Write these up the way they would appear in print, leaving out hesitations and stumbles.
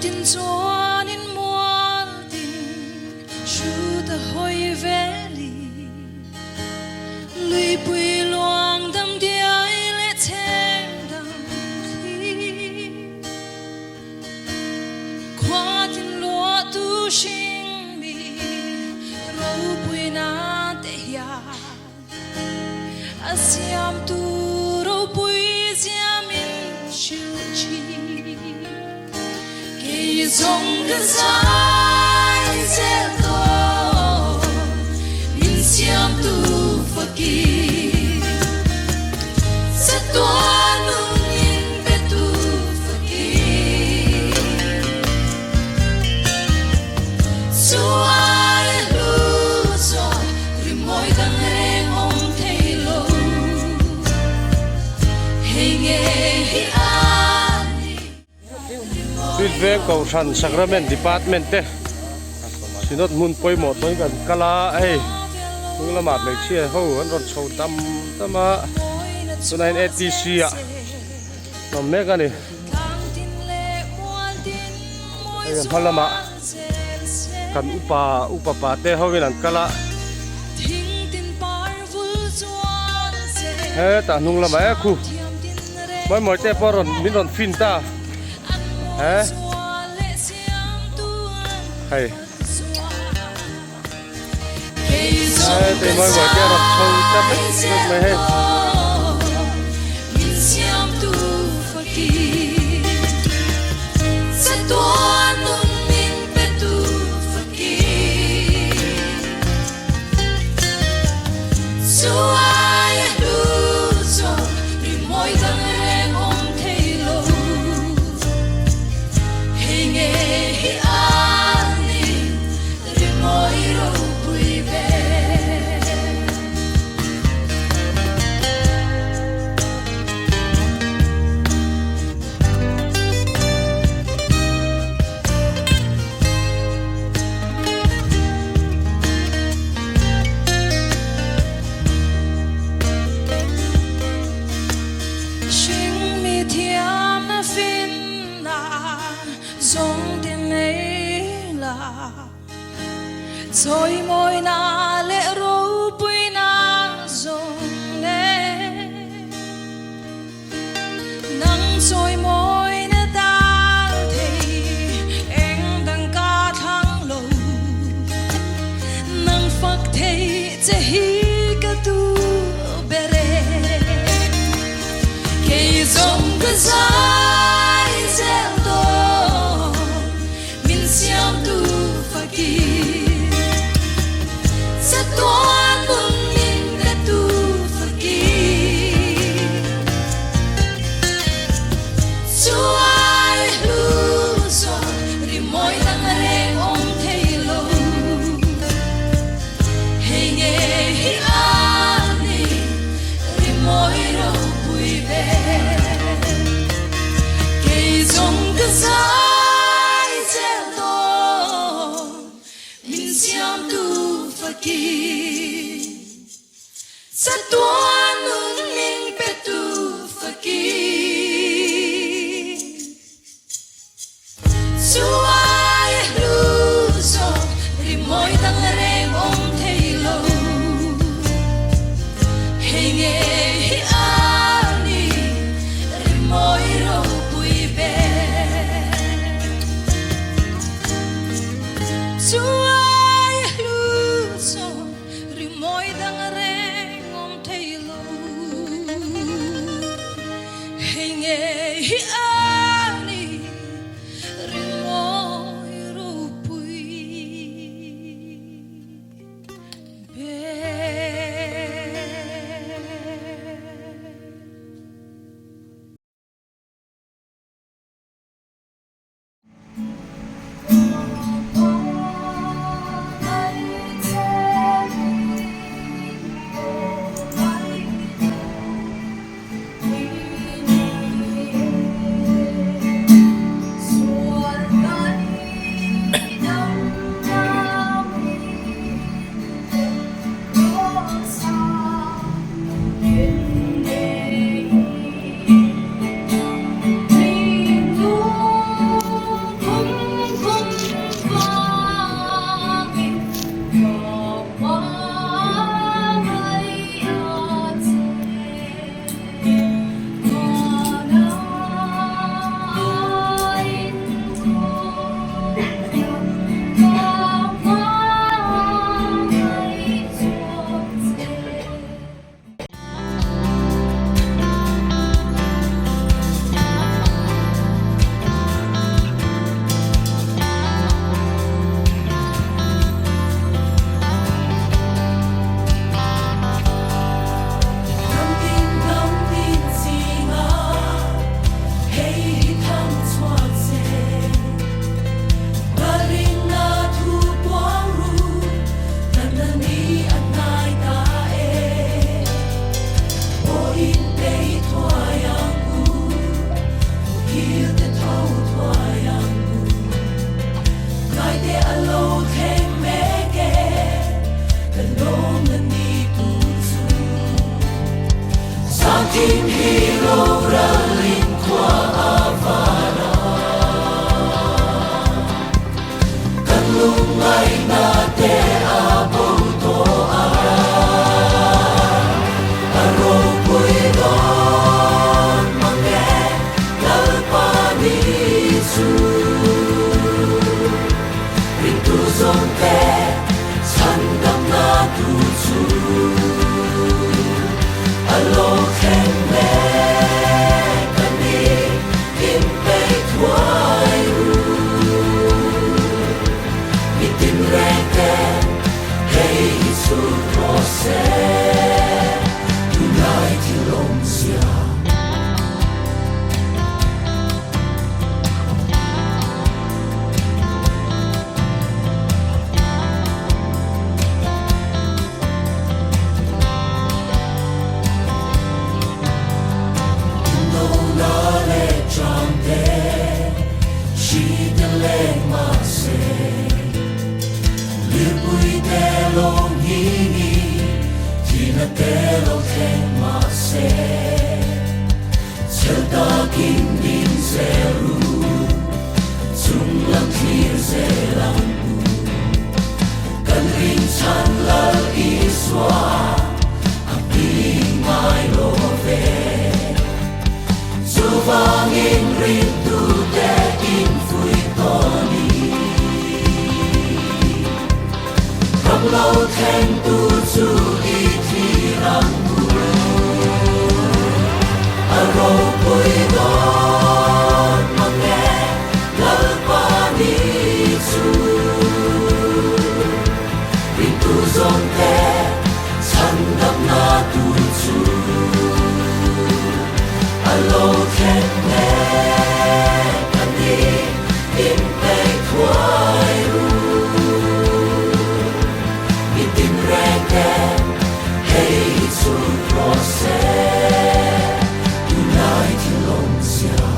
tin chuan in mual tin shu ta hoi veli lui pui luang dam diai le chen dam khi qua tin lúa tu sinh mi râu pui na te ya asiam tu râu pui ziamin shu chi kỳ dòng cái dài dễ to min siam tu phật kỳ rất toan nung in be tu phật kỳ su ai lu so ri moi dang reng om thei lo hey nghe hi Feedback cầu sản Sacrament Department te sinot mun poi mo toy kan kala ai tung la mat le chia ho an ron chho tam tama sunain ATC a nom me ka ni ai kan phalama kan upa pa te ho win an kala he ta nung lama a khu moi moi te poron min ron fin ta hả hay thì mọi người kia là sâu chấp hết mày hết rồi môi na lệ râu bụi na rong nè nắng rồi môi na ta thấy em đang ca thang lâu nắng phật thấy chỉ hi cả tu bere cây rong cái dài dễ to min xiam tu phật kỳ toan mừng min be tu phật kỳ su ai lu so ri moi dang reng om thei lo hey nghe hi ani ri moi ro pui be cây dòng cái dài dễ to min xiam tu kỳ sa toan nung min pe tu phật kỳ su ai lu so ri moi dang reng om thei lo hey nghe hi ani ri moi ro pui be su tim hero ra linh qua avana kan lungai na te abo to ara aro pui don mange lalpani su rintu zonte sandam na tu su alo khen me kani im pe twai ru mitin reke hey su rose tunai ti long sia Vangin rindu te in fui toni From lâu thanh tu chu i thi rang buru Aro pui don mange lalpa ni chu Rindu zon te sandam na tu chu alo khen me kani im pe twai ru mitin reke hey su rose tunai ti long sia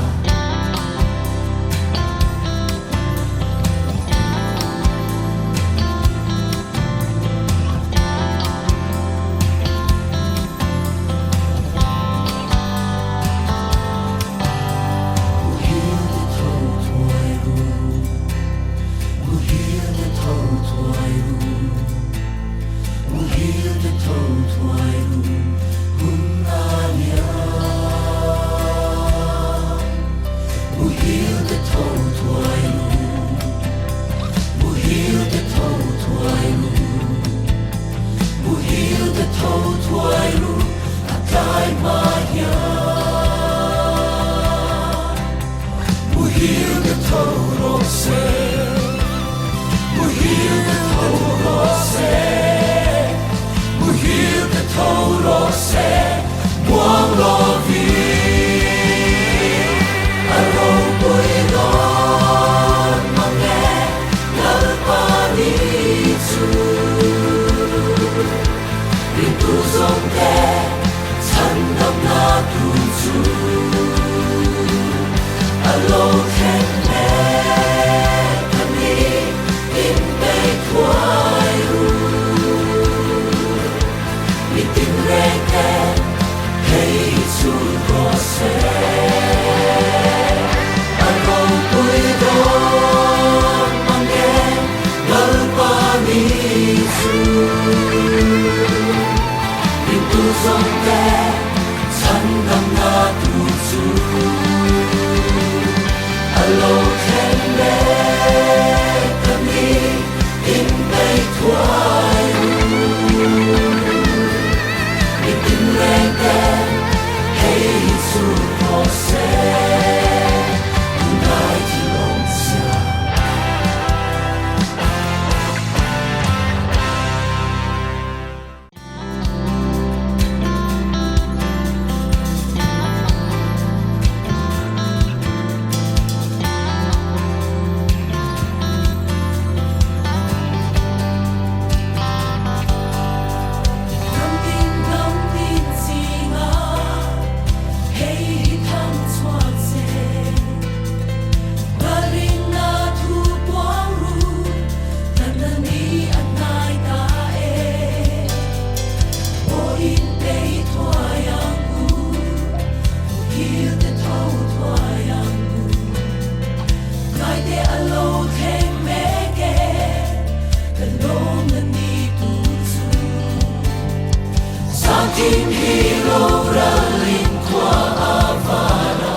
tim hero ra linh qua avana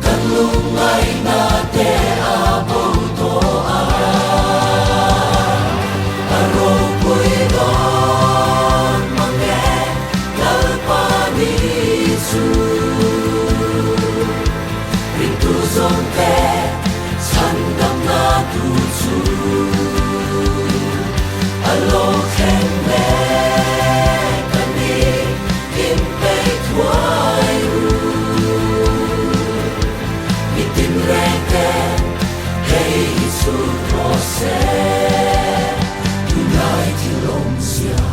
kan lumay na te abo to ara aro pui don mange lalpani su rintu zonte sandam na tu su alo khen me kani im pe twai ru mitin reke hey su rose tunai ti long sia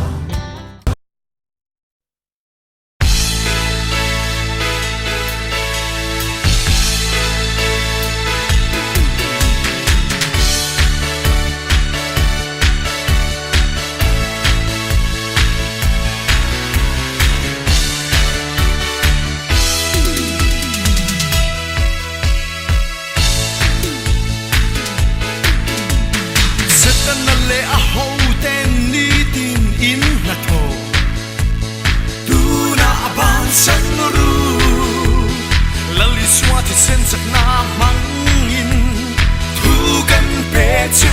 sen sak na mangin thu kan pe chu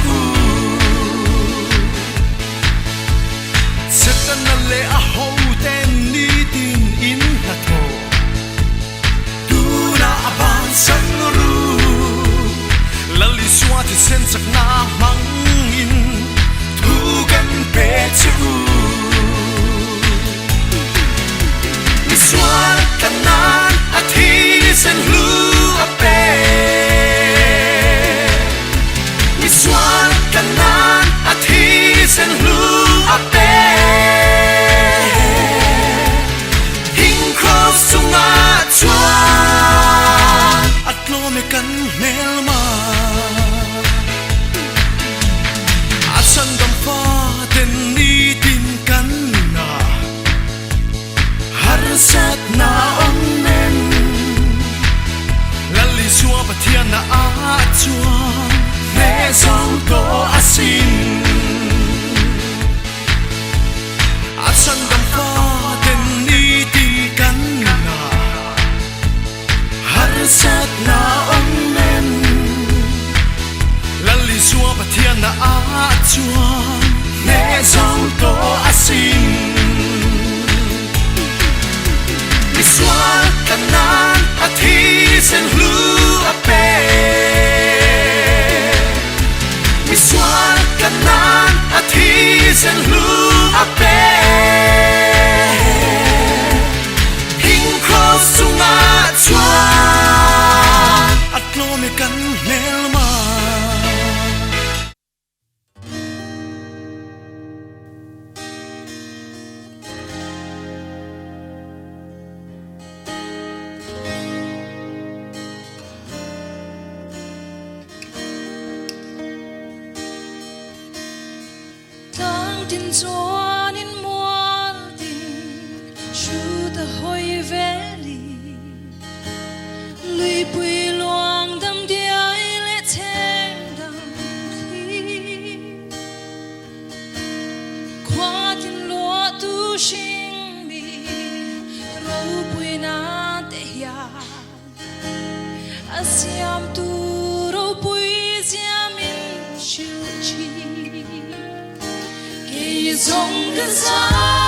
setan na le a ho ten ni tin in na tho tu na ban san ru lali swati sen sak na mangin thu kan pe chu mi swat kanan athi sen lu Miswan kanan at hisen lu ape Hing cross sunga chuan at lome kan melma at sandam fa ten ni tin kan na har sat na onnen lali suwa pathian na a chuan ne song to asin at sandam fa ten ni ti kan na har sat na onnen lali suwa pathian na a chuan ne song to asin miswal kanan at hisen lu ape Miswal kanan at hisen lu ape Hing cross sunga chuan at lome kan melma tin chuan in mual tin shu ta hoi veli lui pui luang dam diai le theng dam khi kwa tin lo tu shing mi ro pui na te ya asiam tu ro pui jiamin shu chi Zong ge za